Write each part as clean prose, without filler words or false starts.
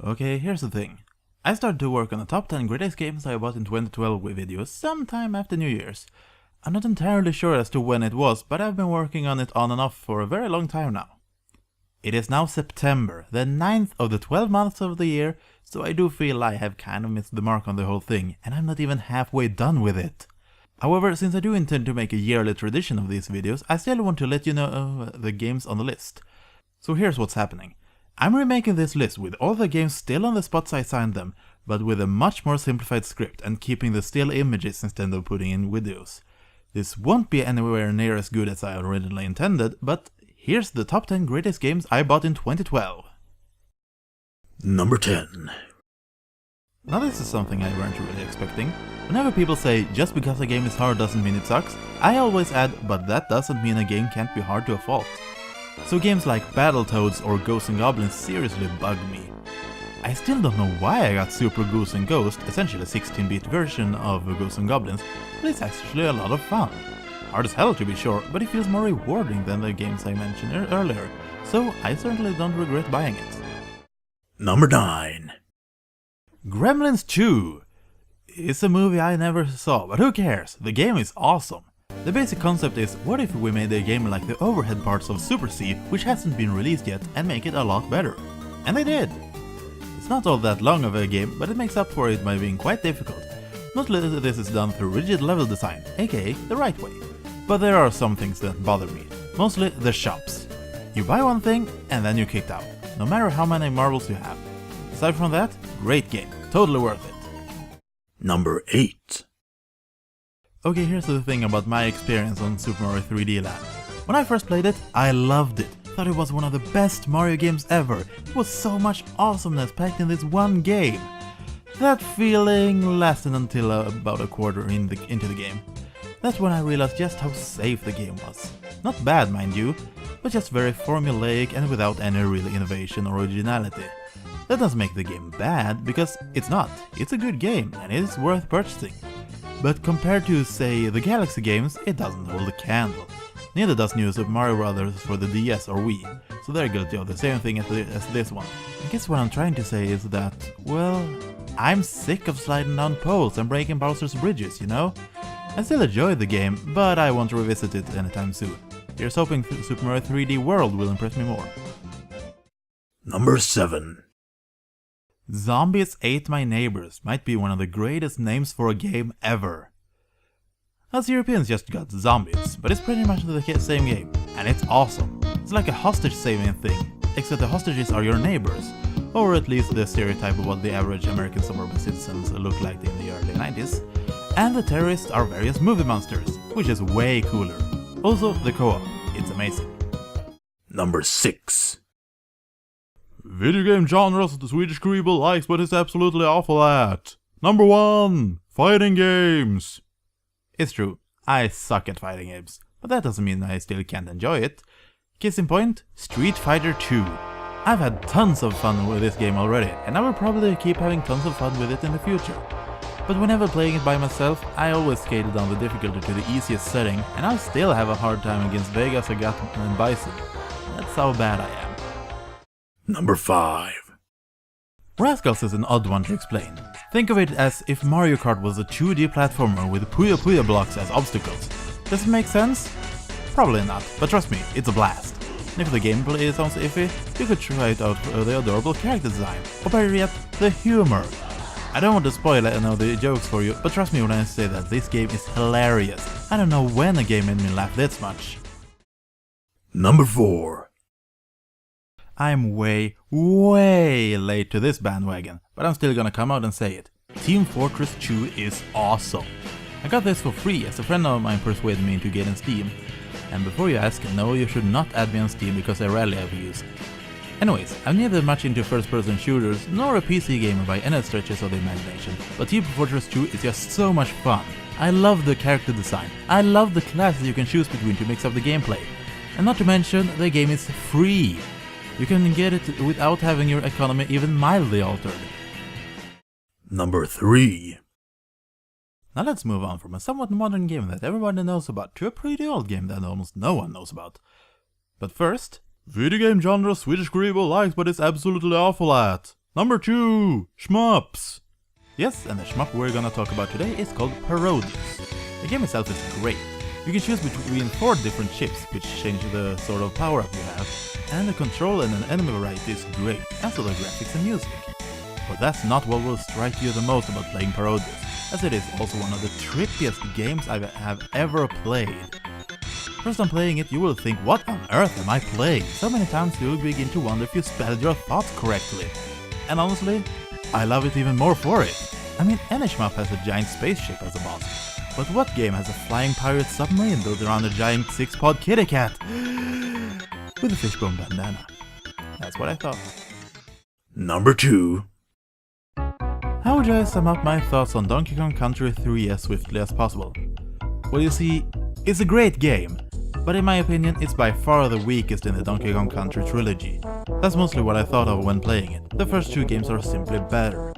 Okay, here's the thing. I started to work on the top 10 greatest games I bought in 2012 with videos sometime after New Year's. I'm not entirely sure as to when it was, but I've been working on it on and off for a very long time now. It is now September, the 9th of the 12 months of the year, so I do feel I have kind of missed the mark on the whole thing, and I'm not even halfway done with it. However, since I do intend to make a yearly tradition of these videos, I still want to let you know the games on the list. So here's what's happening. I'm remaking this list with all the games still on the spots I assigned them, but with a much more simplified script and keeping the still images instead of putting in videos. This won't be anywhere near as good as I originally intended, but here's the top 10 greatest games I bought in 2012. Number 10. Now this is something I weren't really expecting. Whenever people say, just because a game is hard doesn't mean it sucks, I always add, but that doesn't mean a game can't be hard to a fault. So games like Battletoads or Ghosts and Goblins seriously bug me. I still don't know why I got Super Goose and Ghost, essentially a 16-bit version of Ghosts and Goblins, but it's actually a lot of fun. Hard as hell to be sure, but it feels more rewarding than the games I mentioned earlier, so I certainly don't regret buying it. Number 9. Gremlins 2! It's a movie I never saw, but who cares? The game is awesome. The basic concept is, what if we made a game like the overhead parts of Super C, which hasn't been released yet, and make it a lot better? And they did! It's not all that long of a game, but it makes up for it by being quite difficult. Mostly this is done through rigid level design, aka the right way. But there are some things that bother me, mostly the shops. You buy one thing, and then you're kicked out, no matter how many marbles you have. Aside from that, great game, totally worth it. Number 8. Okay, here's the thing about my experience on Super Mario 3D Land. When I first played it, I loved it. Thought it was one of the best Mario games ever. It was so much awesomeness packed in this one game. That feeling lasted until about a quarter into the game. That's when I realized just how safe the game was. Not bad, mind you, but just very formulaic and without any real innovation or originality. That doesn't make the game bad, because it's not. It's a good game, and it is worth purchasing. But compared to, say, the Galaxy games, it doesn't hold a candle. Neither does New Super Mario Bros. For the DS or Wii, so they're guilty of the same thing as this one. I guess what I'm trying to say is that, well, I'm sick of sliding down poles and breaking Bowser's bridges, you know? I still enjoy the game, but I won't revisit it anytime soon. Here's hoping Super Mario 3D World will impress me more. Number 7. Zombies Ate My Neighbors might be one of the greatest names for a game ever. Us Europeans just got zombies, but it's pretty much the same game, and it's awesome. It's like a hostage saving thing, except the hostages are your neighbors, or at least the stereotype of what the average American suburban citizens looked like in the early 90s, and the terrorists are various movie monsters, which is way cooler. Also, the co-op, it's amazing. Number 6. Video game genres the Swedish Scribble likes but is absolutely awful at. Number 1. Fighting games. It's true, I suck at fighting games, but that doesn't mean I still can't enjoy it. Case in point, Street Fighter 2. I've had tons of fun with this game already, and I will probably keep having tons of fun with it in the future. But whenever playing it by myself, I always scale down the difficulty to the easiest setting, and I'll still have a hard time against Vega, Sagat and Bison. That's how bad I am. Number 5. Rascals is an odd one to explain. Think of it as if Mario Kart was a 2D platformer with Puyo Puyo blocks as obstacles. Does it make sense? Probably not, but trust me, it's a blast. And if the gameplay sounds iffy, you could try it out for the adorable character design, or better yet, the humor. I don't want to spoil any of the jokes for you, but trust me when I say that this game is hilarious. I don't know when a game made me laugh this much. Number 4. I'm way late to this bandwagon, but I'm still gonna come out and say it. Team Fortress 2 is awesome. I got this for free as a friend of mine persuaded me into getting Steam. And before you ask, no, you should not add me on Steam because I rarely ever use it. Anyways, I'm neither much into first-person shooters nor a PC gamer by any stretches of the imagination, but Team Fortress 2 is just so much fun. I love the character design, I love the classes you can choose between to mix up the gameplay. And not to mention, the game is free. You can get it without having your economy even mildly altered. Number 3. Now let's move on from a somewhat modern game that everybody knows about to a pretty old game that almost no one knows about. But first, video game genre Swedish Scribble likes but is absolutely awful at. Number 2, shmups. Yes, and the shmup we're gonna talk about today is called Parodius. The game itself is great. You can choose between 4 different ships, which change the sort of power-up you have, and the control and an enemy variety is great, as well as graphics and music. But that's not what will strike you the most about playing Parodius, as it is also one of the trippiest games I have ever played. First time playing it, you will think, what on earth am I playing? So many times you'll begin to wonder if you spelled your thoughts correctly. And honestly, I love it even more for it. I mean, any shmup has a giant spaceship as a boss. But what game has a flying pirate submarine built around a giant 6-pod kitty cat? With a fishbone bandana. That's what I thought. Number 2. How would I sum up my thoughts on Donkey Kong Country 3 as swiftly as possible? Well, you see, it's a great game, but in my opinion it's by far the weakest in the Donkey Kong Country trilogy. That's mostly what I thought of when playing it. The first 2 games are simply better.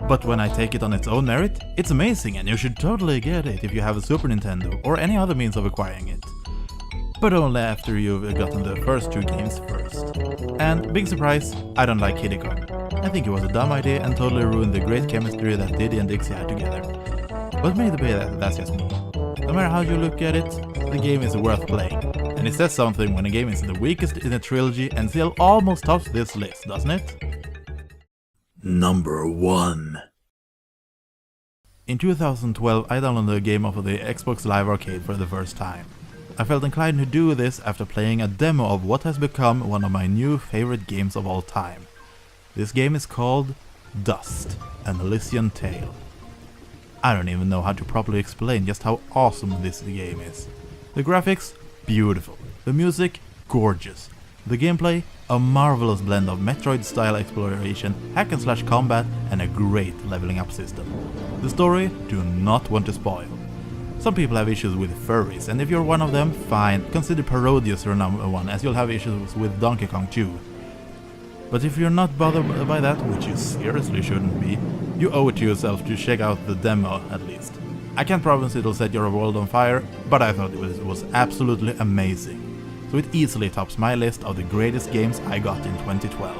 But when I take it on its own merit, it's amazing and you should totally get it if you have a Super Nintendo or any other means of acquiring it. But only after you've gotten the first 2 games first. And big surprise, I don't like Kiddy Kong. I think it was a dumb idea and totally ruined the great chemistry that Diddy and Dixie had together. But maybe that's just me. No matter how you look at it, the game is worth playing. And it says something when a game is the weakest in a trilogy and still almost tops this list, doesn't it? Number 1. In 2012, I downloaded a game off of the Xbox Live Arcade for the first time. I felt inclined to do this after playing a demo of what has become one of my new favorite games of all time. This game is called Dust, an Elysian Tale. I don't even know how to properly explain just how awesome this game is. The graphics, beautiful. The music, gorgeous. The gameplay, a marvelous blend of Metroid-style exploration, hack-and-slash combat, and a great leveling up system. The story, do not want to spoil. Some people have issues with furries, and if you're one of them, fine, consider Parodius your number 1, as you'll have issues with Donkey Kong too. But if you're not bothered by that, which you seriously shouldn't be, you owe it to yourself to check out the demo at least. I can't promise it'll set your world on fire, but I thought it was absolutely amazing. So it easily tops my list of the greatest games I got in 2012.